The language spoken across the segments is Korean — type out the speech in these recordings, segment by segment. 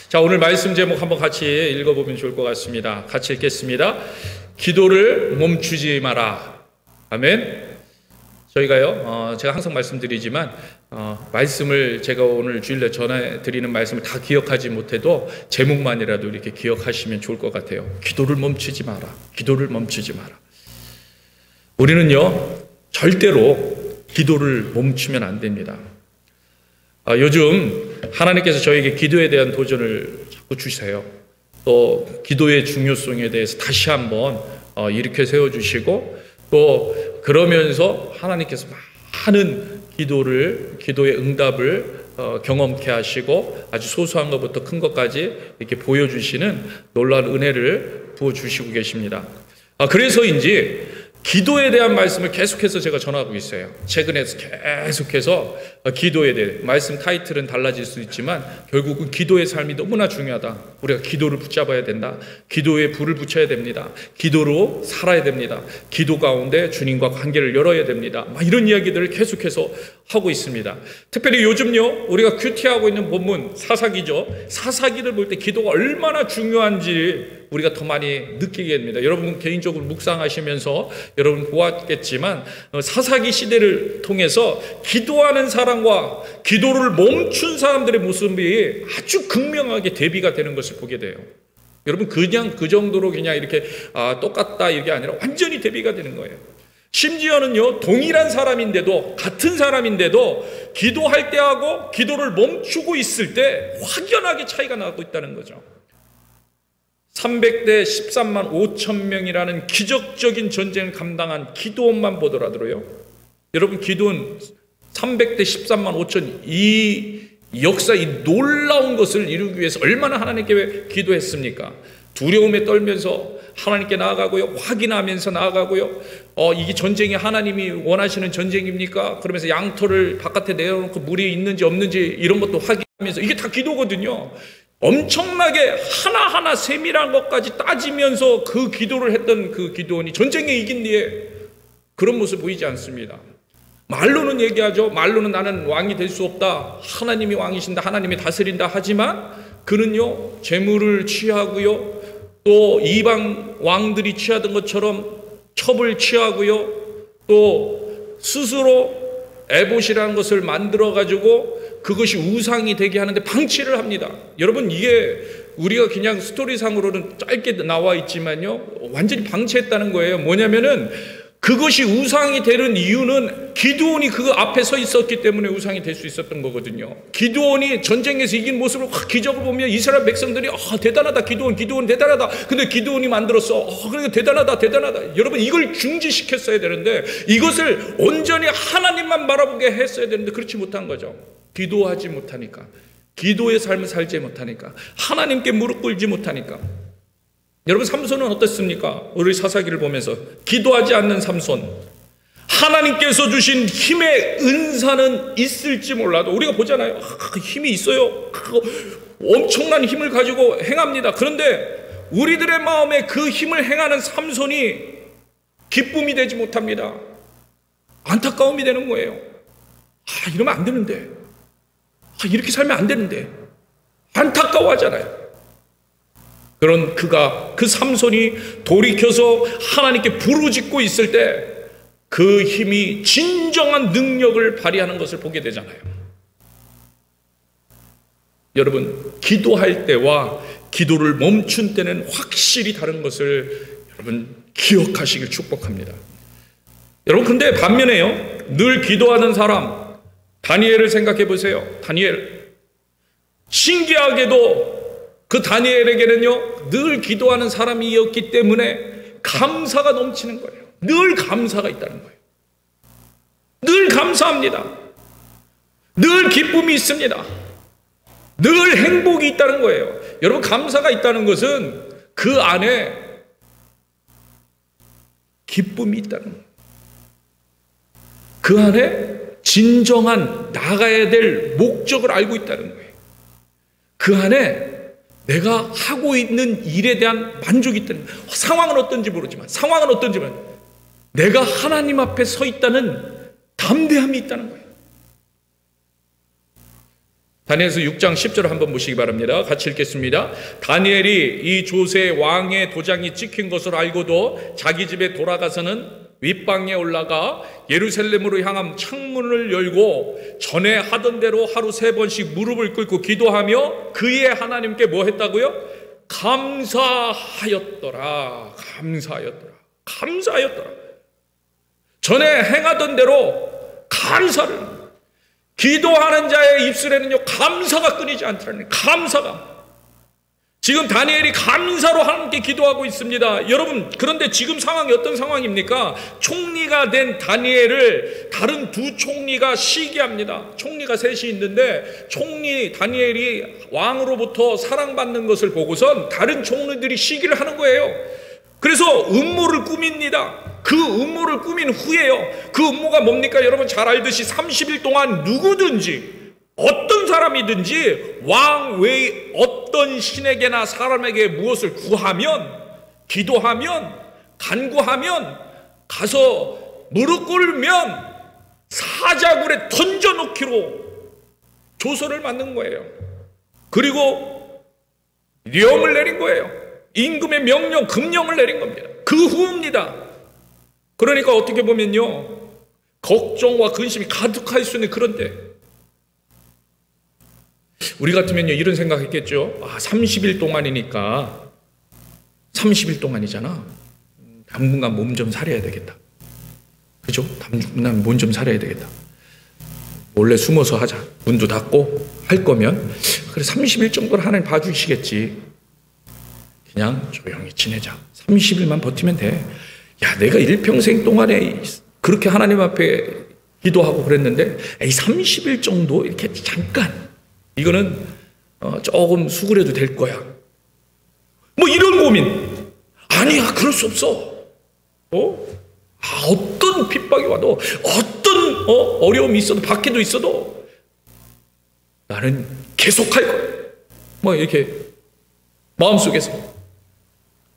자, 오늘 말씀 제목 한번 같이 읽어보면 좋을 것 같습니다. 같이 읽겠습니다. 기도를 멈추지 마라. 아멘. 저희가요, 제가 항상 말씀드리지만 말씀을 제가 오늘 주일날 전해드리는 말씀을 다 기억하지 못해도 제목만이라도 이렇게 기억하시면 좋을 것 같아요. 기도를 멈추지 마라. 기도를 멈추지 마라. 우리는요, 절대로 기도를 멈추면 안 됩니다. 요즘 하나님께서 저에게 기도에 대한 도전을 자꾸 주세요. 또 기도의 중요성에 대해서 다시 한번 일으켜 세워주시고, 또 그러면서 하나님께서 많은 기도의 응답을 경험케 하시고 아주 소소한 것부터 큰 것까지 이렇게 보여주시는 놀라운 은혜를 부어주시고 계십니다. 그래서인지 기도에 대한 말씀을 계속해서 제가 전하고 있어요. 최근에 계속해서 기도에 대해, 말씀 타이틀은 달라질 수 있지만 결국은 기도의 삶이 너무나 중요하다. 우리가 기도를 붙잡아야 된다. 기도에 불을 붙여야 됩니다. 기도로 살아야 됩니다. 기도 가운데 주님과 관계를 열어야 됩니다. 이런 이야기들을 계속해서 하고 있습니다. 특별히 요즘요, 우리가 큐티하고 있는 본문 사사기죠. 사사기를 볼 때 기도가 얼마나 중요한지 우리가 더 많이 느끼게 됩니다. 여러분 개인적으로 묵상하시면서 여러분 보았겠지만 사사기 시대를 통해서 기도하는 사람과 기도를 멈춘 사람들의 모습이 아주 극명하게 대비가 되는 것을 보게 돼요. 여러분 그냥 그 정도로 그냥 이렇게 똑같다 이게 아니라 완전히 대비가 되는 거예요. 심지어는요, 동일한 사람인데도, 같은 사람인데도 기도할 때하고 기도를 멈추고 있을 때 확연하게 차이가 나고 있다는 거죠. 300대 13만 5천 명이라는 기적적인 전쟁을 감당한 기드온만 보더라도요, 여러분 기드온 300대 13만 5천 이 역사, 이 놀라운 것을 이루기 위해서 얼마나 하나님께 기도했습니까? 두려움에 떨면서 하나님께 나아가고요, 확인하면서 나아가고요, 이게 전쟁이 하나님이 원하시는 전쟁입니까? 그러면서 양털을 바깥에 내어놓고 물이 있는지 없는지 이런 것도 확인하면서, 이게 다 기도거든요. 엄청나게 하나하나 세밀한 것까지 따지면서 그 기도를 했던 그 기도원이 전쟁에 이긴 뒤에 그런 모습 보이지 않습니다. 말로는 얘기하죠. 말로는 나는 왕이 될 수 없다, 하나님이 왕이신다, 하나님이 다스린다 하지만 그는요, 재물을 취하고요, 또 이방 왕들이 취하던 것처럼 첩을 취하고요, 또 스스로 에봇이라는 것을 만들어 가지고 그것이 우상이 되게 하는데 방치를 합니다. 여러분 이게 우리가 그냥 스토리상으로는 짧게 나와 있지만요, 완전히 방치했다는 거예요. 뭐냐면은 그것이 우상이 되는 이유는 기드온이 그 앞에 서 있었기 때문에 우상이 될 수 있었던 거거든요. 기드온이 전쟁에서 이긴 모습을 확 기적을 보면 이스라엘 백성들이 대단하다, 기드온 대단하다. 근데 기드온이 만들었어. 그러니까 대단하다. 여러분 이걸 중지시켰어야 되는데, 이것을 온전히 하나님만 바라보게 했어야 되는데 그렇지 못한 거죠. 기도하지 못하니까, 기도의 삶을 살지 못하니까, 하나님께 무릎 꿇지 못하니까. 여러분 삼손은 어떻습니까? 우리 사사기를 보면서 기도하지 않는 삼손, 하나님께서 주신 힘의 은사는 있을지 몰라도 우리가 보잖아요. 힘이 있어요. 엄청난 힘을 가지고 행합니다. 그런데 우리들의 마음에 그 힘을 행하는 삼손이 기쁨이 되지 못합니다. 안타까움이 되는 거예요. 이러면 안 되는데, 이렇게 살면 안 되는데, 안타까워하잖아요. 그런 그 삼손이 돌이켜서 하나님께 부르짖고 있을 때 그 힘이 진정한 능력을 발휘하는 것을 보게 되잖아요. 여러분 기도할 때와 기도를 멈춘 때는 확실히 다른 것을 여러분 기억하시길 축복합니다. 여러분 근데 반면에요, 늘 기도하는 사람 다니엘을 생각해 보세요. 다니엘, 신기하게도 그 다니엘에게는요, 늘 기도하는 사람이었기 때문에 감사가 넘치는 거예요. 늘 감사가 있다는 거예요. 늘 감사합니다. 늘 기쁨이 있습니다. 늘 행복이 있다는 거예요. 여러분 감사가 있다는 것은 그 안에 기쁨이 있다는 거예요. 그 안에 진정한 나가야 될 목적을 알고 있다는 거예요. 그 안에 내가 하고 있는 일에 대한 만족이 있다는 거예요. 상황은 어떤지 모르지만 내가 하나님 앞에 서 있다는 담대함이 있다는 거예요. 다니엘서 6장 10절을 한번 보시기 바랍니다. 같이 읽겠습니다. 다니엘이 이 조세 왕의 도장이 찍힌 것을 알고도 자기 집에 돌아가서는 윗방에 올라가 예루살렘으로 향한 창문을 열고 전에 하던 대로 하루 3번씩 무릎을 꿇고 기도하며 그의 하나님께 뭐 했다고요? 감사하였더라. 감사하였더라. 전에 행하던 대로 감사를, 기도하는 자의 입술에는요 감사가 끊이지 않더라는, 감사가. 지금 다니엘이 감사로 하나님께 기도하고 있습니다. 여러분, 그런데 지금 상황이 어떤 상황입니까? 총리가 된 다니엘을 다른 두 총리가 시기합니다. 총리가 셋이 있는데 총리 다니엘이 왕으로부터 사랑받는 것을 보고선 다른 총리들이 시기를 하는 거예요. 그래서 음모를 꾸밉니다. 그 음모를 꾸민 후에요, 그 음모가 뭡니까? 여러분 잘 알듯이 30일 동안 누구든지 어떤 사람이든지 왕 외의 어떤 신에게나 사람에게 무엇을 구하면, 기도하면, 간구하면 가서 무릎 꿇으면 사자굴에 던져놓기로 조서를 만든 거예요. 그리고 령을 내린 거예요. 임금의 명령, 금령을 내린 겁니다. 그 후입니다. 그러니까 어떻게 보면요, 걱정과 근심이 가득할 수 있는 그런 때, 우리 같으면요 이런 생각했겠죠. 30일 동안이니까, 30일 동안이잖아, 당분간 몸 좀 사려야 되겠다. 그죠? 당분간 몸 좀 사려야 되겠다. 몰래 숨어서 하자. 문도 닫고 할 거면 그래 30일 정도는 하나님 봐주시겠지. 그냥 조용히 지내자. 30일만 버티면 돼. 야, 내가 일평생 동안에 그렇게 하나님 앞에 기도하고 그랬는데, 에이 30일 정도 이렇게 잠깐, 이거는 조금 수그려도 될 거야. 뭐 이런 고민. 아니야, 그럴 수 없어. 어떤 핍박이 와도, 어떤 어려움이 있어도, 박해도 있어도 나는 계속할 거야. 뭐 이렇게 마음속에서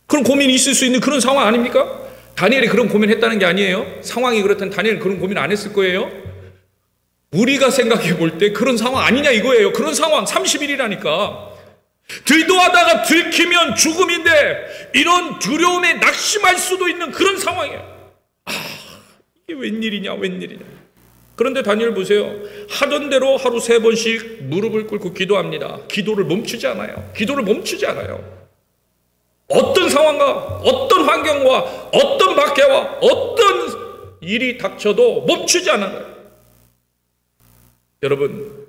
그런 고민이 있을 수 있는 그런 상황 아닙니까? 다니엘이 그런 고민했다는 게 아니에요. 상황이 그렇다면 다니엘은 그런 고민 안 했을 거예요. 우리가 생각해 볼 때 그런 상황 아니냐 이거예요. 그런 상황 30일이라니까. 들도하다가 들키면 죽음인데 이런 두려움에 낙심할 수도 있는 그런 상황이에요. 이게 웬일이냐. 그런데 다니엘 보세요. 하던 대로 하루 3번씩 무릎을 꿇고 기도합니다. 기도를 멈추지 않아요. 어떤 상황과 어떤 환경과 어떤 박해와 어떤 일이 닥쳐도 멈추지 않아요. 여러분,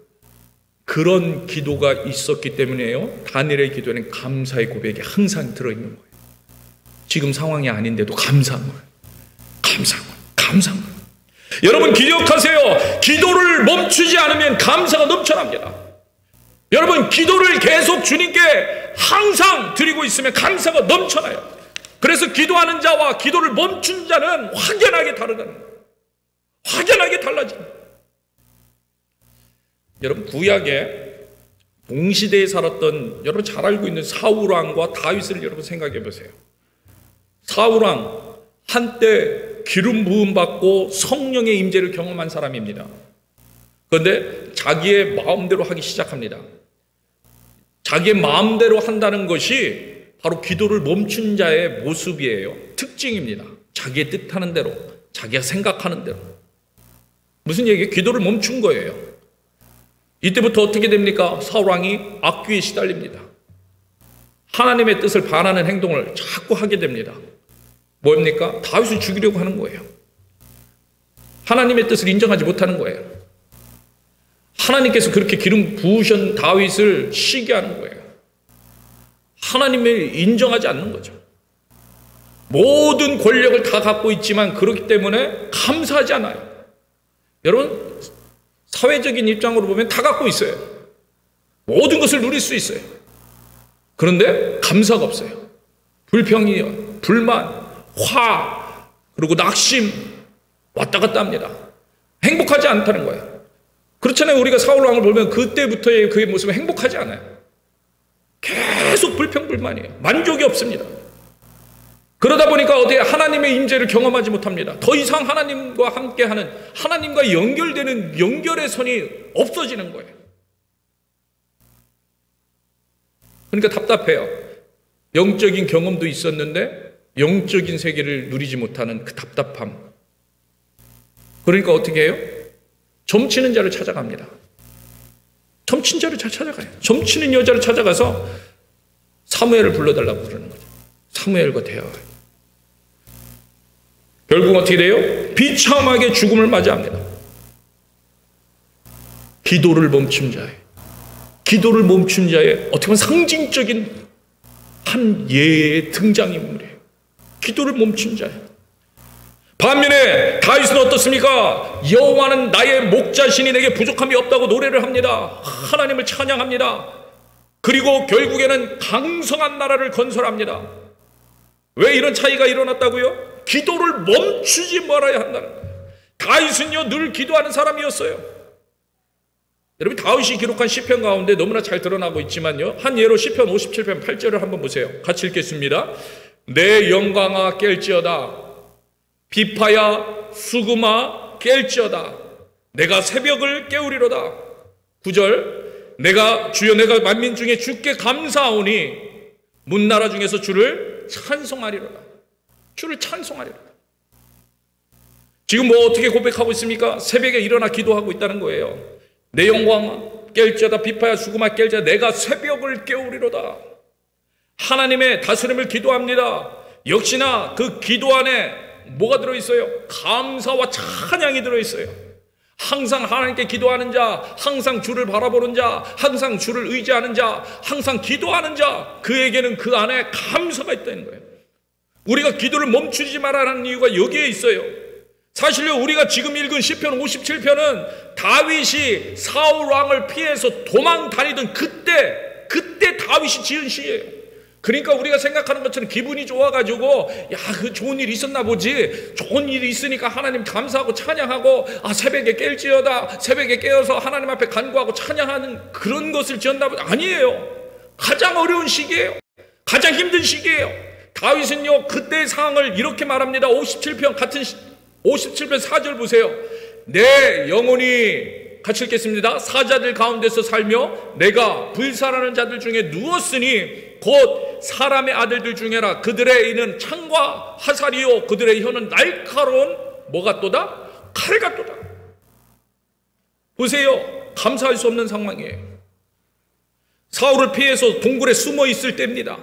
그런 기도가 있었기 때문에요, 다니엘의 기도에는 감사의 고백이 항상 들어있는 거예요. 지금 상황이 아닌데도 감사한 거예요. 감사한 거예요. 여러분 기억하세요. 기도를 멈추지 않으면 감사가 넘쳐납니다. 여러분 기도를 계속 주님께 항상 드리고 있으면 감사가 넘쳐나요. 그래서 기도하는 자와 기도를 멈춘 자는 확연하게 다르다는 거예요. 확연하게 달라집니다. 여러분 구약에 동시대에 살았던, 여러분 잘 알고 있는 사울왕과 다윗을 여러분 생각해 보세요. 사울왕 한때 기름 부음 받고 성령의 임재를 경험한 사람입니다. 그런데 자기의 마음대로 하기 시작합니다. 자기의 마음대로 한다는 것이 바로 기도를 멈춘 자의 모습이에요. 특징입니다. 자기의 뜻하는 대로, 자기가 생각하는 대로. 무슨 얘기예요? 기도를 멈춘 거예요. 이때부터 어떻게 됩니까? 사울왕이 악귀에 시달립니다. 하나님의 뜻을 반하는 행동을 자꾸 하게 됩니다. 뭡니까? 다윗을 죽이려고 하는 거예요. 하나님의 뜻을 인정하지 못하는 거예요. 하나님께서 그렇게 기름 부으신 다윗을 시기하는 거예요. 하나님을 인정하지 않는 거죠. 모든 권력을 다 갖고 있지만 그렇기 때문에 감사하지 않아요. 여러분, 사회적인 입장으로 보면 다 갖고 있어요. 모든 것을 누릴 수 있어요. 그런데 감사가 없어요. 불평이요, 불만, 화, 그리고 낙심 왔다 갔다 합니다. 행복하지 않다는 거예요. 그렇잖아요. 우리가 사울왕을 보면 그때부터의 그의 모습은 행복하지 않아요. 계속 불평불만이에요. 만족이 없습니다. 그러다 보니까 어디에 하나님의 임재를 경험하지 못합니다. 더 이상 하나님과 함께하는, 하나님과 연결되는 연결의 선이 없어지는 거예요. 그러니까 답답해요. 영적인 경험도 있었는데 영적인 세계를 누리지 못하는 그 답답함. 그러니까 어떻게 해요? 점치는 자를 찾아갑니다. 점친 자를 찾아가요. 점치는 여자를 찾아가서 사무엘을 불러달라고 그러는 거죠. 사무엘과 대화해요. 결국 어떻게 돼요? 비참하게 죽음을 맞이합니다. 기도를 멈춘 자의, 기도를 멈춘 자의 어떻게 보면 상징적인 한 예의 등장인물이에요. 기도를 멈춘 자예요. 반면에 다윗은 어떻습니까? 여호와는 나의 목자시니 내게 부족함이 없다고 노래를 합니다. 하나님을 찬양합니다. 그리고 결국에는 강성한 나라를 건설합니다. 왜 이런 차이가 일어났다고요? 기도를 멈추지 말아야 한다는 거예요. 다윗은요 늘 기도하는 사람이었어요. 여러분 다윗이 기록한 시편 가운데 너무나 잘 드러나고 있지만요, 한 예로 시편 57편 8절을 한번 보세요. 같이 읽겠습니다. 내 영광아 깰지어다, 비파야 수금아 깰지어다, 내가 새벽을 깨우리로다. 9절, 주여 내가 만민 중에 주께 감사하오니 문나라 중에서 주를 찬송하리로다. 주를 찬송하리로다. 지금 뭐 어떻게 고백하고 있습니까? 새벽에 일어나 기도하고 있다는 거예요. 내 영광아 깰지어다, 비파야 수금아 깰지어다, 내가 새벽을 깨우리로다. 하나님의 다스림을 기도합니다. 역시나 그 기도 안에 뭐가 들어있어요? 감사와 찬양이 들어있어요. 항상 하나님께 기도하는 자, 항상 주를 바라보는 자, 항상 주를 의지하는 자, 항상 기도하는 자, 그에게는 그 안에 감사가 있다는 거예요. 우리가 기도를 멈추지 말라는 이유가 여기에 있어요. 사실요 우리가 지금 읽은 시편 57편은 다윗이 사울 왕을 피해서 도망 다니던 그때 다윗이 지은 시예요. 그러니까 우리가 생각하는 것처럼 기분이 좋아가지고 그 좋은 일이 있었나 보지, 좋은 일이 있으니까 하나님 감사하고 찬양하고 새벽에 깰지어다, 새벽에 깨어서 하나님 앞에 간구하고 찬양하는 그런 것을 지었나 보지. 아니에요. 가장 어려운 시기예요. 가장 힘든 시기예요. 다윗은요 그때의 상황을 이렇게 말합니다. 57편 4절 보세요. 내 영혼이, 같이 읽겠습니다. 사자들 가운데서 살며 내가 불살하는 자들 중에 누웠으니 곧 사람의 아들들 중에라. 그들의 이는 창과 화살이요 그들의 혀는 날카로운 뭐가 또다? 칼 같도다. 보세요. 감사할 수 없는 상황이에요. 사울을 피해서 동굴에 숨어 있을 때입니다.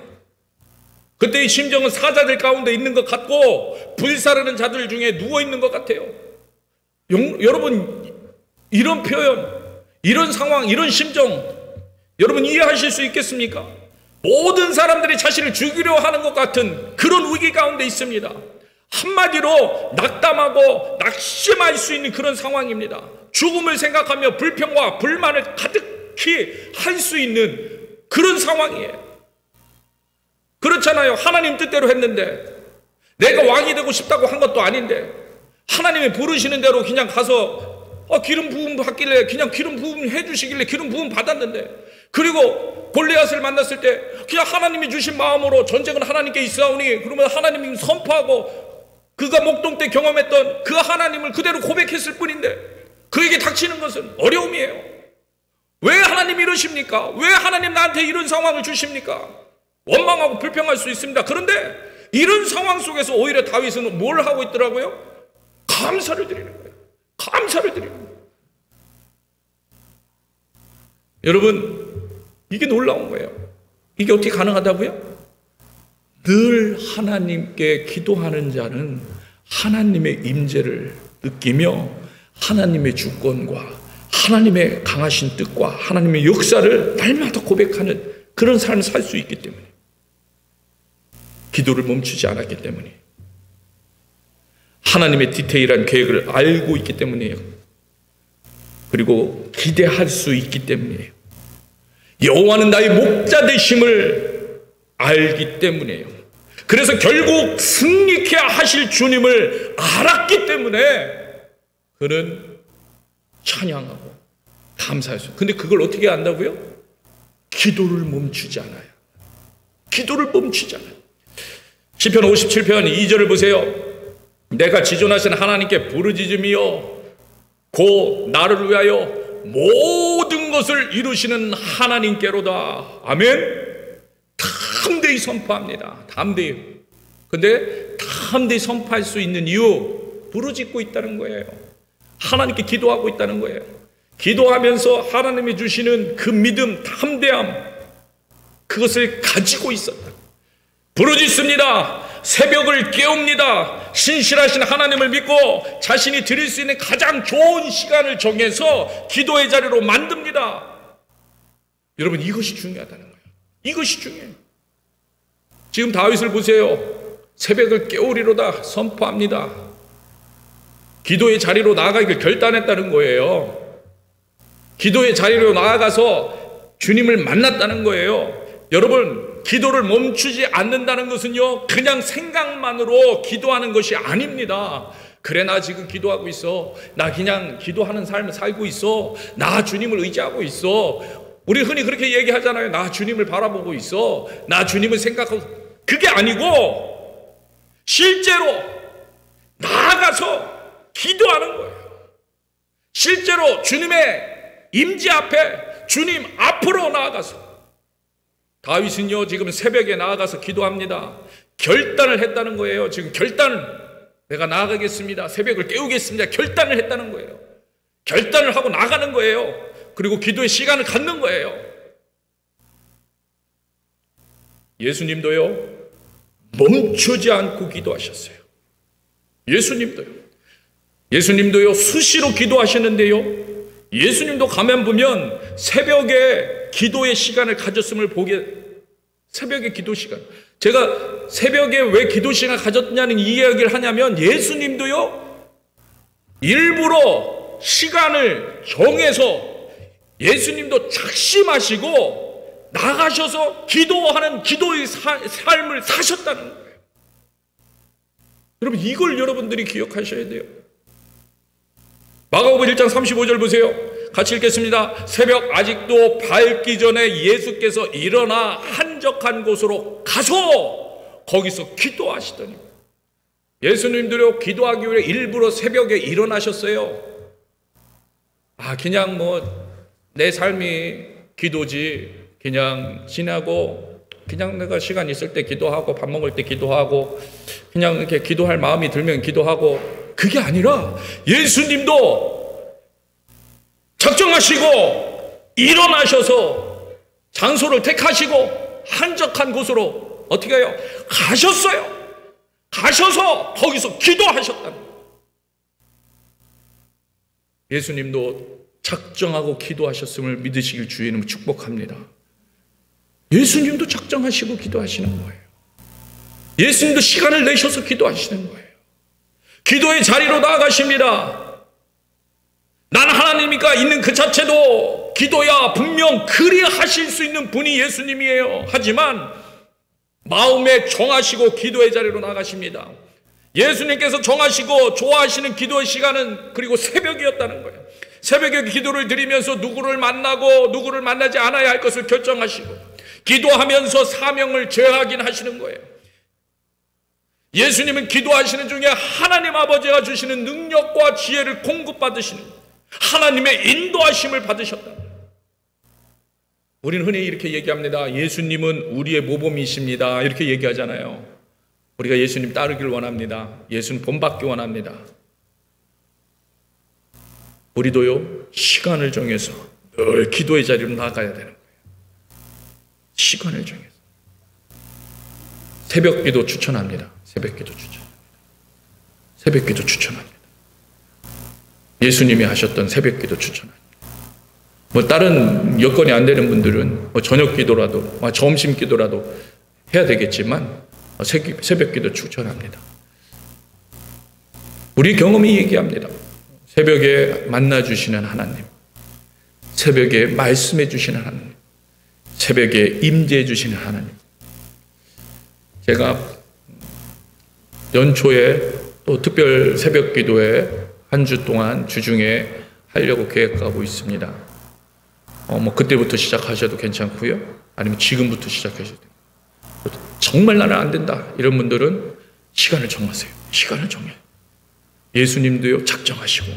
그때의 심정은 사자들 가운데 있는 것 같고 불사르는 자들 중에 누워 있는 것 같아요. 여러분 이런 표현, 이런 상황, 이런 심정 여러분 이해하실 수 있겠습니까? 모든 사람들이 자신을 죽이려 하는 것 같은 그런 위기 가운데 있습니다. 한마디로 낙담하고 낙심할 수 있는 그런 상황입니다. 죽음을 생각하며 불평과 불만을 가득히 할 수 있는 그런 상황이에요. 그렇잖아요. 하나님 뜻대로 했는데, 내가 왕이 되고 싶다고 한 것도 아닌데 하나님이 부르시는 대로 그냥 가서 기름 부음 받길래 그냥 기름 부음 해주시길래 기름 부음 받았는데, 그리고 골리앗을 만났을 때 그냥 하나님이 주신 마음으로 전쟁은 하나님께 있사오니, 그러면 하나님이 선포하고 그가 목동 때 경험했던 그 하나님을 그대로 고백했을 뿐인데 그에게 닥치는 것은 어려움이에요. 왜 하나님 이러십니까? 왜 하나님 나한테 이런 상황을 주십니까? 원망하고 불평할 수 있습니다. 그런데 이런 상황 속에서 오히려 다윗은 뭘 하고 있더라고요? 감사를 드리는 거예요. 감사를 드리는 거예요. 여러분 이게 놀라운 거예요. 이게 어떻게 가능하다고요? 늘 하나님께 기도하는 자는 하나님의 임재를 느끼며 하나님의 주권과 하나님의 강하신 뜻과 하나님의 역사를 날마다 고백하는 그런 삶을 살 수 있기 때문에, 기도를 멈추지 않았기 때문에, 하나님의 디테일한 계획을 알고 있기 때문이에요. 그리고 기대할 수 있기 때문이에요. 여호와는 나의 목자 되심을 알기 때문이에요. 그래서 결국 승리케 하실 주님을 알았기 때문에 그는 찬양하고 감사했어요. 근데 그걸 어떻게 안다고요? 기도를 멈추지 않아요. 기도를 멈추지 않아요. 시편 57편 2절을 보세요. 내가 지존하신 하나님께 부르짖으며 곧 나를 위하여 모든 것을 이루시는 하나님께로다. 아멘. 담대히 선포합니다. 담대히. 근데 담대히 선포할 수 있는 이유, 부르짖고 있다는 거예요. 하나님께 기도하고 있다는 거예요. 기도하면서 하나님이 주시는 그 믿음, 담대함, 그것을 가지고 있었다. 부르짖습니다. 새벽을 깨웁니다. 신실하신 하나님을 믿고 자신이 드릴 수 있는 가장 좋은 시간을 정해서 기도의 자리로 만듭니다. 여러분, 이것이 중요하다는 거예요. 이것이 중요해요. 지금 다윗을 보세요. 새벽을 깨우리로다 선포합니다. 기도의 자리로 나아가기를 결단했다는 거예요. 기도의 자리로 나아가서 주님을 만났다는 거예요. 여러분, 기도를 멈추지 않는다는 것은요, 그냥 생각만으로 기도하는 것이 아닙니다. 그래, 나 지금 기도하고 있어. 나 그냥 기도하는 삶을 살고 있어. 나 주님을 의지하고 있어. 우리 흔히 그렇게 얘기하잖아요. 나 주님을 바라보고 있어. 나 주님을 생각하고. 그게 아니고 실제로 나아가서 기도하는 거예요. 실제로 주님의 임재 앞에, 주님 앞으로 나아가서. 다윗은요, 지금 새벽에 나아가서 기도합니다. 결단을 했다는 거예요. 지금 내가 나아가겠습니다. 새벽을 깨우겠습니다. 결단을 했다는 거예요. 결단을 하고 나가는 거예요. 그리고 기도의 시간을 갖는 거예요. 예수님도요, 멈추지 않고 기도하셨어요. 예수님도요, 수시로 기도하시는데요, 예수님도 가만 보면 새벽에 기도의 시간을 가졌음을 새벽에 기도 시간. 제가 새벽에 왜 기도 시간을 가졌냐는 이 이야기를 하냐면, 예수님도요, 일부러 시간을 정해서 예수님도 작심하시고 나가셔서 기도하는 기도의 삶을 사셨다는 거예요. 여러분, 이걸 여러분들이 기억하셔야 돼요. 마가복음 1장 35절 보세요. 같이 읽겠습니다. 새벽 아직도 밝기 전에 예수께서 일어나 한적한 곳으로 가서 거기서 기도하시더니. 예수님들요, 기도하기 위해 일부러 새벽에 일어나셨어요. 그냥 내 삶이 기도지, 그냥 지나고, 그냥 내가 시간 있을 때 기도하고, 밥 먹을 때 기도하고, 그냥 이렇게 기도할 마음이 들면 기도하고, 그게 아니라 예수님도 작정하시고 일어나셔서 장소를 택하시고 한적한 곳으로 어떻게 해요? 가셨어요. 가셔서 거기서 기도하셨다는 거예요. 예수님도 작정하고 기도하셨음을 믿으시길 주의 이름으로 축복합니다. 예수님도 작정하시고 기도하시는 거예요. 예수님도 시간을 내셔서 기도하시는 거예요. 기도의 자리로 나아가십니다. 난 하나님이가 있는 그 자체도 기도야 분명 그리하실 수 있는 분이 예수님이에요. 하지만 마음에 정하시고 기도의 자리로 나가십니다. 예수님께서 정하시고 좋아하시는 기도의 시간은 그리고 새벽이었다는 거예요. 새벽에 기도를 드리면서 누구를 만나고 누구를 만나지 않아야 할 것을 결정하시고 기도하면서 사명을 재확인하시는 거예요. 예수님은 기도하시는 중에 하나님 아버지가 주시는 능력과 지혜를 공급받으시는 하나님의 인도하심을 받으셨다. 우리는 흔히 이렇게 얘기합니다. 예수님은 우리의 모범이십니다. 이렇게 얘기하잖아요. 우리가 예수님 따르기를 원합니다. 예수님 본받기 원합니다. 우리도요, 시간을 정해서 늘 기도의 자리로 나가야 되는 거예요. 시간을 정해서. 새벽 기도 추천합니다. 새벽 기도 추천합니다. 새벽 기도 추천합니다. 예수님이 하셨던 새벽 기도 추천합니다. 다른 여건이 안 되는 분들은 저녁 기도라도, 점심 기도라도 해야 되겠지만, 새벽 기도 추천합니다. 우리 경험이 얘기합니다. 새벽에 만나주시는 하나님, 새벽에 말씀해 주시는 하나님, 새벽에 임재해 주시는 하나님. 제가 연초에 또 특별 새벽 기도회 한 주 동안 주중에 하려고 계획하고 있습니다. 그때부터 시작하셔도 괜찮고요. 아니면 지금부터 시작하셔도 돼요. 정말 나는 안 된다. 이런 분들은 시간을 정하세요. 시간을 정해요. 예수님도요, 작정하시고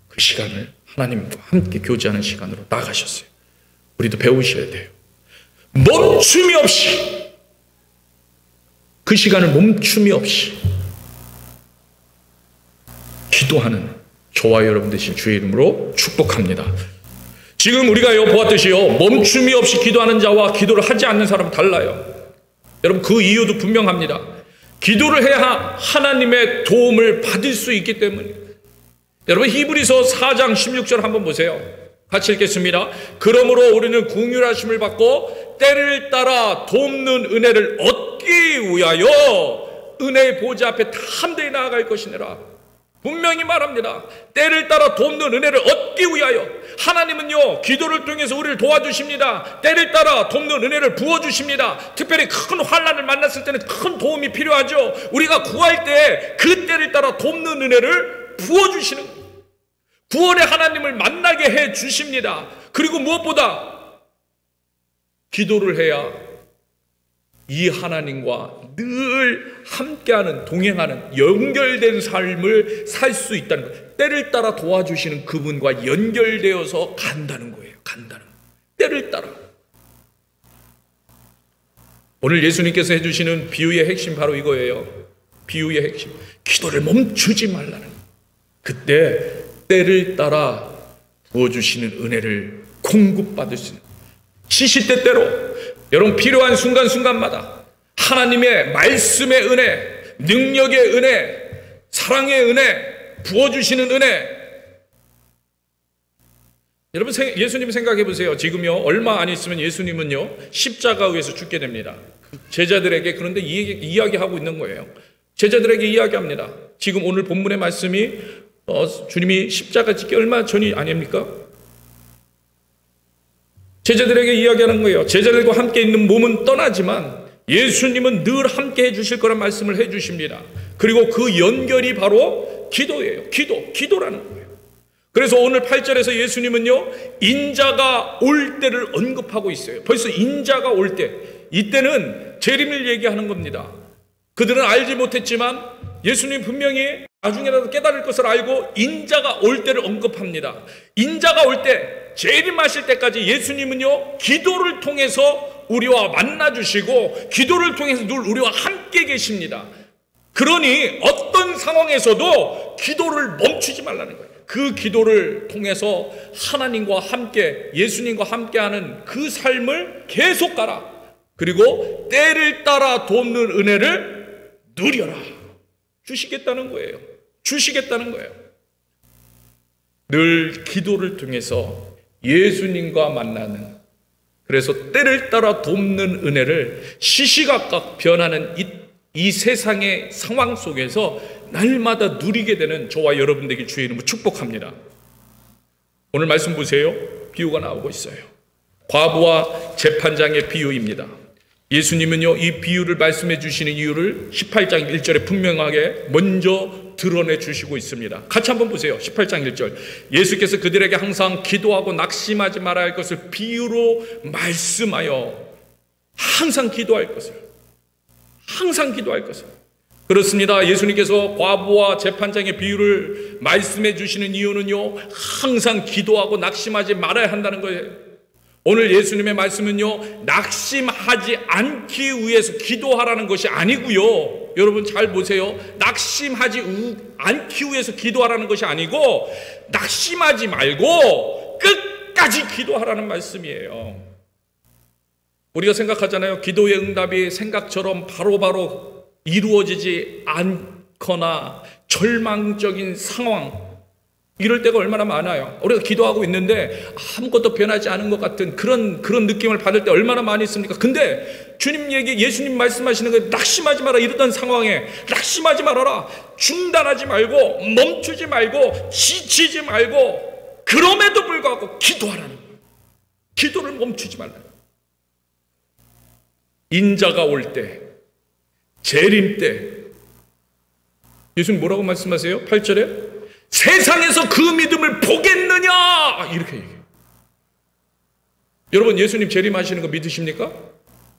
그 시간을 하나님과 함께 교제하는 시간으로 나가셨어요. 우리도 배우셔야 돼요. 멈춤이 없이 그 시간을 멈춤이 없이 기도하는 저와 여러분 되신 주의 이름으로 축복합니다. 지금 우리가 보았듯이요, 멈춤이 없이 기도하는 자와 기도를 하지 않는 사람은 달라요. 여러분, 그 이유도 분명합니다. 기도를 해야 하나님의 도움을 받을 수 있기 때문에. 여러분, 히브리서 4장 16절 한번 보세요. 같이 읽겠습니다. 그러므로 우리는 긍휼하심을 받고 때를 따라 돕는 은혜를 얻기 위하여 은혜의 보좌 앞에 담대히 나아갈 것이니라. 분명히 말합니다. 때를 따라 돕는 은혜를 얻기 위하여. 하나님은요, 기도를 통해서 우리를 도와주십니다. 때를 따라 돕는 은혜를 부어주십니다. 특별히 큰 환난을 만났을 때는 큰 도움이 필요하죠. 우리가 구할 때 그 때를 따라 돕는 은혜를 부어주시는, 구원의 하나님을 만나게 해 주십니다. 그리고 무엇보다 기도를 해야 이 하나님과 늘 함께하는, 동행하는, 연결된 삶을 살 수 있다는 거예요. 때를 따라 도와주시는 그분과 연결되어서 간다는 거예요. 간다는 거예요. 때를 따라. 오늘 예수님께서 해주시는 비유의 핵심 바로 이거예요. 비유의 핵심. 기도를 멈추지 말라는 거예요. 그때 때를 따라 부어주시는 은혜를 공급받을 수 있는, 시시때때로 여러분 필요한 순간순간마다 하나님의 말씀의 은혜, 능력의 은혜, 사랑의 은혜, 부어주시는 은혜. 여러분, 예수님 생각해 보세요. 지금요, 얼마 안 있으면 예수님은요, 십자가 위에서 죽게 됩니다. 제자들에게 그런데 이야기하고 있는 거예요. 제자들에게 이야기합니다. 지금 오늘 본문의 말씀이 주님이 십자가 짓기 얼마 전이 아닙니까? 제자들에게 이야기하는 거예요. 제자들과 함께 있는 몸은 떠나지만 예수님은 늘 함께 해주실 거란 말씀을 해주십니다. 그리고 그 연결이 바로 기도예요. 기도라는 거예요. 그래서 오늘 8절에서 예수님은요, 인자가 올 때를 언급하고 있어요. 벌써 인자가 올 때, 이때는 재림을 얘기하는 겁니다. 그들은 알지 못했지만 예수님 분명히 나중에라도 깨달을 것을 알고 인자가 올 때를 언급합니다. 인자가 올 때, 재림하실 때까지 예수님은요, 기도를 통해서 우리와 만나주시고 기도를 통해서 늘 우리와 함께 계십니다. 그러니 어떤 상황에서도 기도를 멈추지 말라는 거예요. 그 기도를 통해서 하나님과 함께, 예수님과 함께하는 그 삶을 계속 가라. 그리고 때를 따라 돕는 은혜를 누려라. 주시겠다는 거예요. 주시겠다는 거예요. 늘 기도를 통해서 예수님과 만나는, 그래서 때를 따라 돕는 은혜를 시시각각 변하는 이 세상의 상황 속에서 날마다 누리게 되는 저와 여러분 되길 주의 이름으로 축복합니다. 오늘 말씀 보세요. 비유가 나오고 있어요. 과부와 재판장의 비유입니다. 예수님은요, 이 비유를 말씀해 주시는 이유를 18장 1절에 분명하게 먼저 드러내 주시고 있습니다. 같이 한번 보세요. 18장 1절. 예수께서 그들에게 항상 기도하고 낙심하지 말아야 할 것을 비유로 말씀하여, 항상 기도할 것을, 항상 기도할 것을. 그렇습니다. 예수님께서 과부와 재판장의 비유를 말씀해 주시는 이유는요, 항상 기도하고 낙심하지 말아야 한다는 거예요. 오늘 예수님의 말씀은요, 낙심하지 않기 위해서 기도하라는 것이 아니고요. 여러분 잘 보세요. 낙심하지 않기 위해서 기도하라는 것이 아니고, 낙심하지 말고 끝까지 기도하라는 말씀이에요. 우리가 생각하잖아요. 기도의 응답이 생각처럼 바로바로 이루어지지 않거나 절망적인 상황, 이럴 때가 얼마나 많아요. 우리가 기도하고 있는데 아무것도 변하지 않은 것 같은 그런 느낌을 받을 때 얼마나 많이 있습니까? 근데 예수님 말씀하시는 거예요. 낙심하지 마라. 이러던 상황에 낙심하지 말아라. 중단하지 말고, 멈추지 말고, 지치지 말고, 그럼에도 불구하고 기도하라는 거예요. 기도를 멈추지 말라는 거예요. 인자가 올 때, 재림 때, 예수님 뭐라고 말씀하세요? 8절에 세상에서 그 믿음을 보겠느냐, 이렇게 얘기해요. 여러분, 예수님 재림하시는 거 믿으십니까?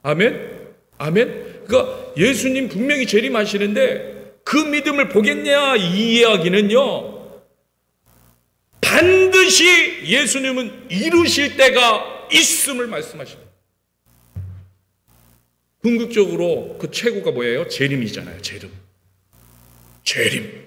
아멘? 아멘? 그러니까 예수님 분명히 재림하시는데 그 믿음을 보겠냐, 이 이야기는요, 반드시 예수님은 이루실 때가 있음을 말씀하십니다. 궁극적으로 그 최고가 뭐예요? 재림이잖아요. 재림.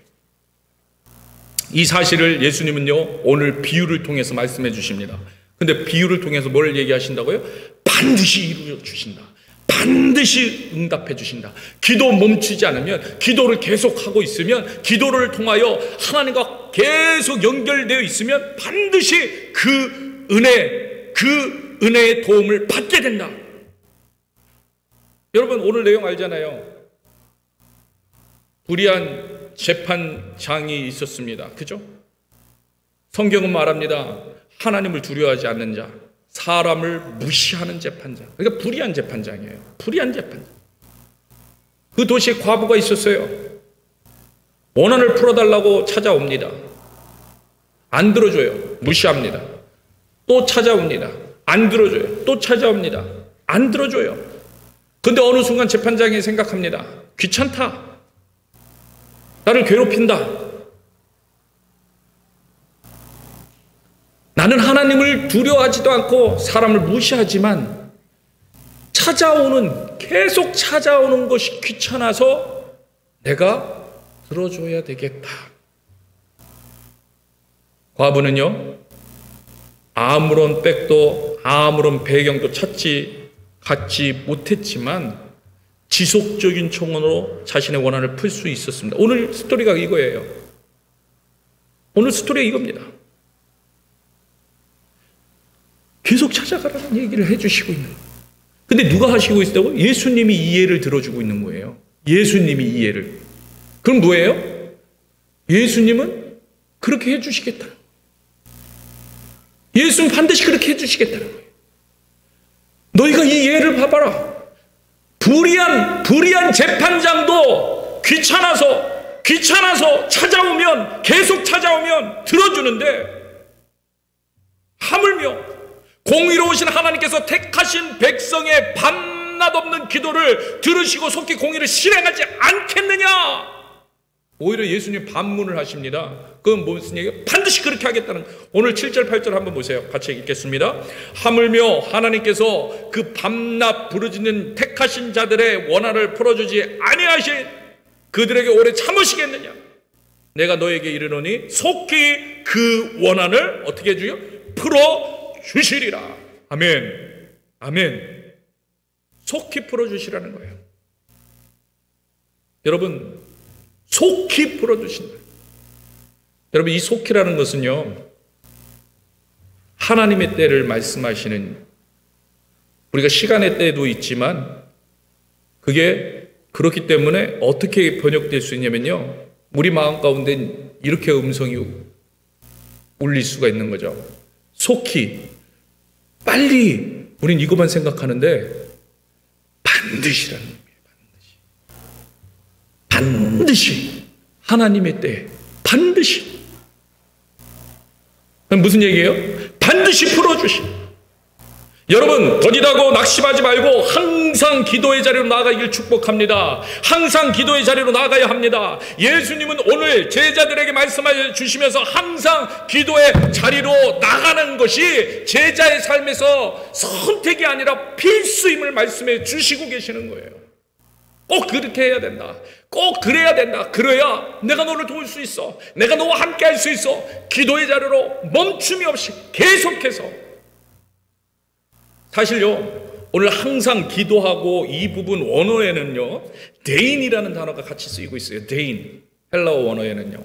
이 사실을 예수님은요, 오늘 비유를 통해서 말씀해 주십니다. 근데 비유를 통해서 뭘 얘기하신다고요? 반드시 이루어 주신다. 반드시 응답해 주신다. 기도 멈추지 않으면, 기도를 계속하고 있으면, 기도를 통하여 하나님과 계속 연결되어 있으면 반드시 그 은혜의 도움을 받게 된다. 여러분, 오늘 내용 알잖아요. 불의한 재판장이 있었습니다. 그죠? 성경은 말합니다. 하나님을 두려워하지 않는 자, 사람을 무시하는 재판장. 그러니까 불의한 재판장이에요. 불의한 재판장. 그 도시에 과부가 있었어요. 원한을 풀어달라고 찾아옵니다. 안 들어줘요. 무시합니다. 또 찾아옵니다. 안 들어줘요. 또 찾아옵니다. 안 들어줘요. 근데 어느 순간 재판장이 생각합니다. 귀찮다. 나를 괴롭힌다. 나는 하나님을 두려워하지도 않고 사람을 무시하지만 계속 찾아오는 것이 귀찮아서 내가 들어줘야 되겠다. 과부는요, 아무런 백도 아무런 배경도 갖지 못했지만 지속적인 청원으로 자신의 원한을 풀 수 있었습니다. 오늘 스토리가 이거예요. 오늘 스토리가 이겁니다. 계속 찾아가라는 얘기를 해주시고 있는 거예요. 근데 누가 하시고 있다고? 예수님이 이 예를 들어주고 있는 거예요. 예수님이 이 예를. 그럼 뭐예요? 예수님은 그렇게 해주시겠다. 예수는 반드시 그렇게 해주시겠다는 거예요. 너희가 이 예를 봐봐라. 불의한 재판장도 귀찮아서 찾아오면, 계속 찾아오면 들어주는데, 하물며 공의로우신 하나님께서 택하신 백성의 밤낮 없는 기도를 들으시고 속히 공의를 실행하지 않겠느냐? 오히려 예수님 반문을 하십니다. 그건 무슨 얘기예요? 반드시 그렇게 하겠다는 거예요. 오늘 7절 8절 한번 보세요. 같이 읽겠습니다. 하물며 하나님께서 그 밤낮 부르짖는 택하신 자들의 원한을 풀어주지 아니하신 그들에게 오래 참으시겠느냐? 내가 너에게 이르노니 속히 그 원한을 어떻게 해주요? 풀어주시리라. 아멘. 아멘. 속히 풀어주시라는 거예요. 여러분, 속히 풀어주신다. 여러분, 이 속히라는 것은요, 하나님의 때를 말씀하시는, 우리가 시간의 때도 있지만 그게 그렇기 때문에 어떻게 번역될 수 있냐면요, 우리 마음 가운데 이렇게 음성이 울릴 수가 있는 거죠. 속히, 빨리. 우린 이것만 생각하는데 반드시라는 의미예요. 반드시. 하나님의 때 반드시. 무슨 얘기예요? 반드시 풀어주시. 여러분, 더디다고 낙심하지 말고 항상 기도의 자리로 나아가길 축복합니다. 항상 기도의 자리로 나아가야 합니다. 예수님은 오늘 제자들에게 말씀해 주시면서 항상 기도의 자리로 나가는 것이 제자의 삶에서 선택이 아니라 필수임을 말씀해 주시고 계시는 거예요. 꼭 그렇게 해야 된다. 꼭 그래야 된다. 그래야 내가 너를 도울 수 있어. 내가 너와 함께 할 수 있어. 기도의 자리로 멈춤이 없이 계속해서. 사실요, 오늘 항상 기도하고 이 부분 원어에는요, 대인이라는 단어가 같이 쓰이고 있어요. 대인. 헬라어 원어에는요.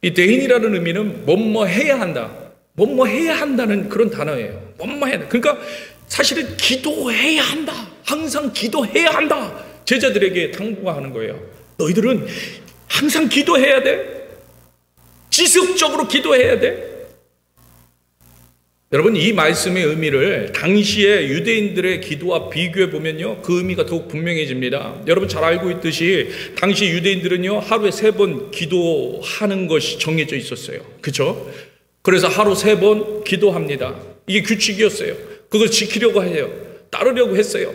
이 대인이라는 의미는 뭐뭐 해야 한다. 뭐뭐 해야 한다는 그런 단어예요. 뭐뭐 해야 한다. 그러니까 사실은 기도해야 한다. 항상 기도해야 한다. 제자들에게 당부하는 거예요. 너희들은 항상 기도해야 돼. 지속적으로 기도해야 돼. 여러분, 이 말씀의 의미를 당시의 유대인들의 기도와 비교해 보면요, 그 의미가 더욱 분명해집니다. 여러분 잘 알고 있듯이 당시 유대인들은요, 하루에 3번 기도하는 것이 정해져 있었어요. 그렇죠? 그래서 하루 3번 기도합니다. 이게 규칙이었어요. 그걸 지키려고 해요. 따르려고 했어요.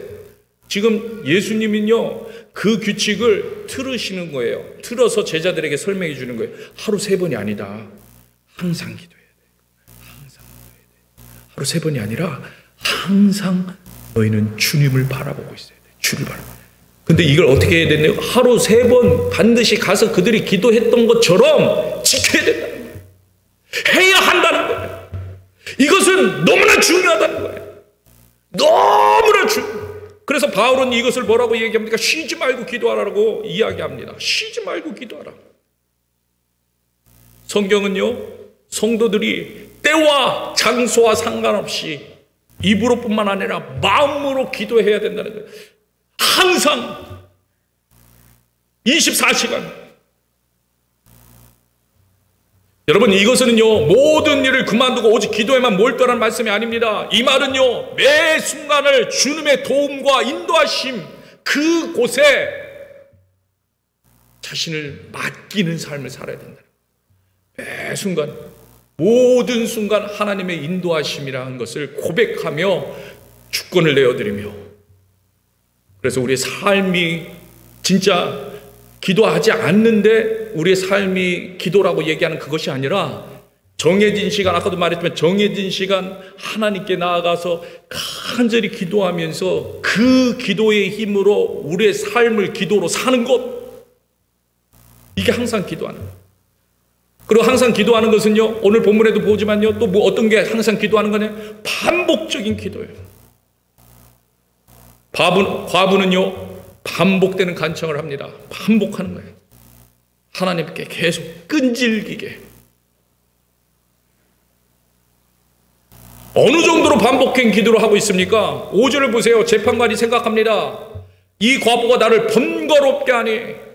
지금 예수님은요, 그 규칙을 틀으시는 거예요. 틀어서 제자들에게 설명해 주는 거예요. 하루 3번이 아니다. 항상 기도해야 돼. 항상 기도해야 돼. 하루 3번이 아니라 항상 너희는 주님을 바라보고 있어야 돼. 주를 바라. 근데 이걸 어떻게 해야 되나요? 하루 3번 반드시 가서 그들이 기도했던 것처럼 지켜야 된다는 거예요. 해야 한다는 거예요. 이것은 너무나 중요하다는 거예요. 너무나 중요해요. 그래서 바울은 이것을 뭐라고 얘기합니까? 쉬지 말고 기도하라고 이야기합니다. 쉬지 말고 기도하라. 성경은요, 성도들이 때와 장소와 상관없이 입으로뿐만 아니라 마음으로 기도해야 된다는 거예요. 항상 24시간. 여러분, 이것은요 모든 일을 그만두고 오직 기도에만 몰두하라는 말씀이 아닙니다. 이 말은요 매 순간을 주님의 도움과 인도하심 그곳에 자신을 맡기는 삶을 살아야 된다. 매 순간, 모든 순간 하나님의 인도하심이라는 것을 고백하며 주권을 내어드리며, 그래서 우리의 삶이 진짜 기도하지 않는데 우리의 삶이 기도라고 얘기하는 그것이 아니라 정해진 시간, 아까도 말했지만 정해진 시간 하나님께 나아가서 간절히 기도하면서 그 기도의 힘으로 우리의 삶을 기도로 사는 것, 이게 항상 기도하는 거예요. 그리고 항상 기도하는 것은요, 오늘 본문에도 보지만요, 또 뭐 어떤 게 항상 기도하는 거냐? 반복적인 기도예요. 과부는요 반복되는 간청을 합니다. 반복하는 거예요. 하나님께 계속 끈질기게. 어느 정도로 반복된 기도를 하고 있습니까? 5절을 보세요. 재판관이 생각합니다. 이 과부가 나를 번거롭게 하니.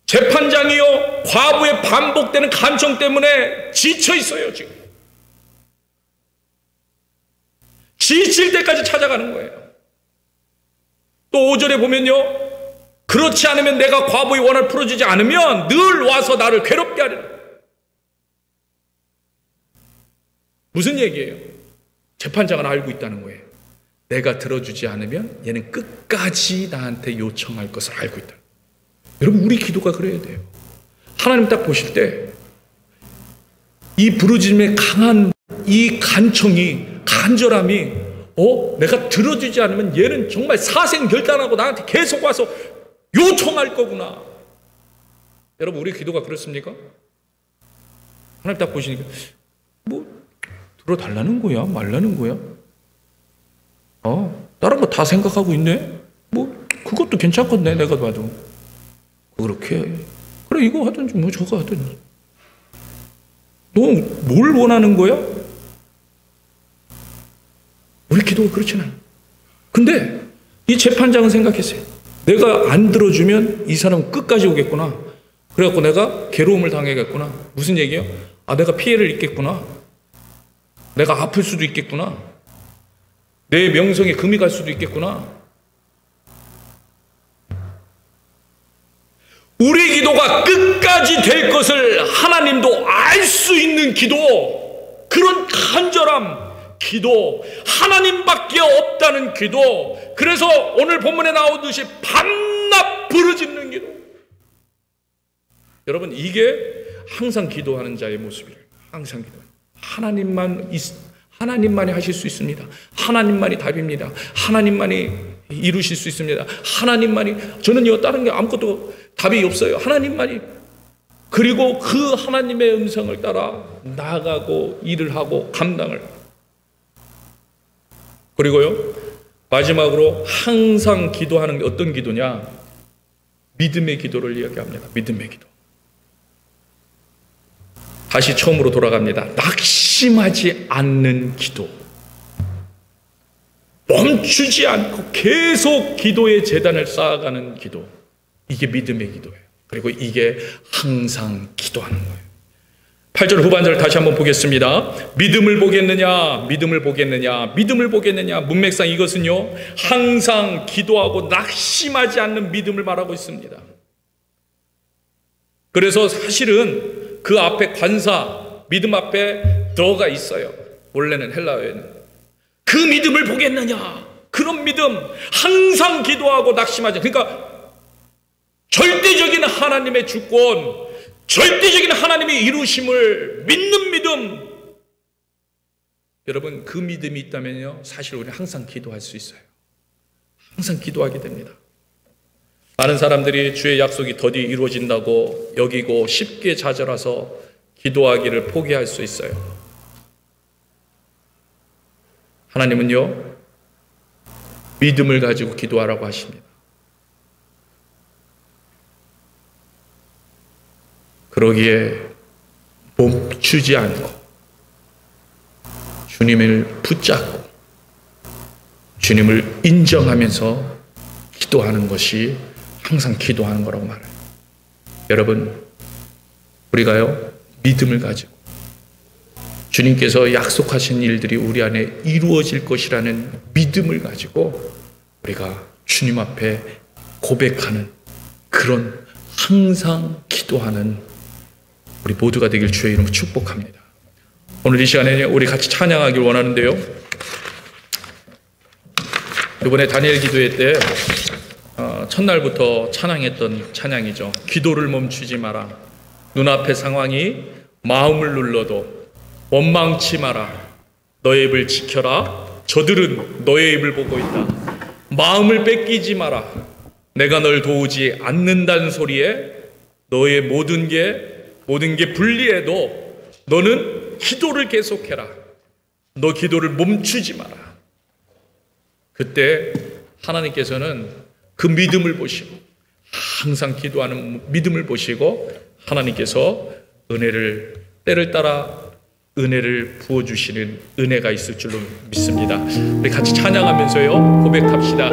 재판장이요 과부의 반복되는 간청 때문에 지쳐 있어요. 지금 지칠 때까지 찾아가는 거예요. 또 5절에 보면요, 그렇지 않으면 내가 과부의 원한을 풀어주지 않으면 늘 와서 나를 괴롭게 하리라. 무슨 얘기예요? 재판장은 알고 있다는 거예요. 내가 들어주지 않으면 얘는 끝까지 나한테 요청할 것을 알고 있다. 여러분, 우리 기도가 그래야 돼요. 하나님 딱 보실 때 이 부르짖음의 강한 이 간청이, 간절함이, 내가 들어주지 않으면 얘는 정말 사생결단하고 나한테 계속 와서 요청할 거구나. 여러분, 우리 기도가 그렇습니까? 하나님 딱 보시니까 뭐 들어달라는 거야? 말라는 거야? 다른 거 다 생각하고 있네? 뭐 그것도 괜찮겠네, 내가 봐도. 그렇게 그래, 이거 하든지 뭐 저거 하든지. 너 뭘 원하는 거야? 우리 기도가 그렇진 않아요. 근데 이 재판장은 생각했어요. 내가 안 들어주면 이 사람은 끝까지 오겠구나. 그래갖고 내가 괴로움을 당하겠구나. 무슨 얘기예요? 내가 피해를 입겠구나. 내가 아플 수도 있겠구나. 내 명성에 금이 갈 수도 있겠구나. 우리 기도가 끝까지 될 것을 하나님도 알 수 있는 기도, 그런 간절함 기도, 하나님밖에 없다는 기도, 그래서 오늘 본문에 나오듯이 밤낮 부르짖는 기도. 여러분, 이게 항상 기도하는 자의 모습이에요. 항상 기도하는. 하나님만이 하실 수 있습니다. 하나님만이 답입니다. 하나님만이 이루실 수 있습니다. 하나님만이, 저는요 다른 게 아무것도 답이 없어요. 하나님만이. 그리고 그 하나님의 음성을 따라 나아가고 일을 하고 감당을. 그리고요 마지막으로 항상 기도하는 게 어떤 기도냐? 믿음의 기도를 이야기합니다. 믿음의 기도. 다시 처음으로 돌아갑니다. 낙심하지 않는 기도. 멈추지 않고 계속 기도의 재단을 쌓아가는 기도. 이게 믿음의 기도예요. 그리고 이게 항상 기도하는 거예요. 8절 후반절을 다시 한번 보겠습니다. 믿음을 보겠느냐, 믿음을 보겠느냐, 믿음을 보겠느냐. 문맥상 이것은요 항상 기도하고 낙심하지 않는 믿음을 말하고 있습니다. 그래서 사실은 그 앞에 관사, 믿음 앞에 더가 있어요. 원래는 헬라어에는. 그 믿음을 보겠느냐, 그런 믿음, 항상 기도하고 낙심하지. 그러니까 절대적인 하나님의 주권, 절대적인 하나님의 이루심을 믿는 믿음, 여러분 그 믿음이 있다면요, 사실 우리는 항상 기도할 수 있어요. 항상 기도하게 됩니다. 많은 사람들이 주의 약속이 더디 이루어진다고 여기고 쉽게 좌절해서 기도하기를 포기할 수 있어요. 하나님은요, 믿음을 가지고 기도하라고 하십니다. 그러기에 멈추지 않고 주님을 붙잡고 주님을 인정하면서 기도하는 것이 항상 기도하는 거라고 말해요. 여러분, 우리가요, 믿음을 가지고 주님께서 약속하신 일들이 우리 안에 이루어질 것이라는 믿음을 가지고 우리가 주님 앞에 고백하는, 그런 항상 기도하는 우리 모두가 되길 주의 이름으로 축복합니다. 오늘 이 시간에 우리 같이 찬양하길 원하는데요, 이번에 다니엘 기도회 때 첫날부터 찬양했던 찬양이죠. 기도를 멈추지 마라. 눈앞의 상황이 마음을 눌러도 원망치 마라. 너의 입을 지켜라. 저들은 너의 입을 보고 있다. 마음을 뺏기지 마라. 내가 널 도우지 않는다는 소리에 너의 모든 게 불리해도 너는 기도를 계속해라. 너 기도를 멈추지 마라. 그때 하나님께서는 그 믿음을 보시고, 항상 기도하는 믿음을 보시고 하나님께서 때를 따라 은혜를 부어주시는 은혜가 있을 줄로 믿습니다. 우리 같이 찬양하면서요 고백합시다.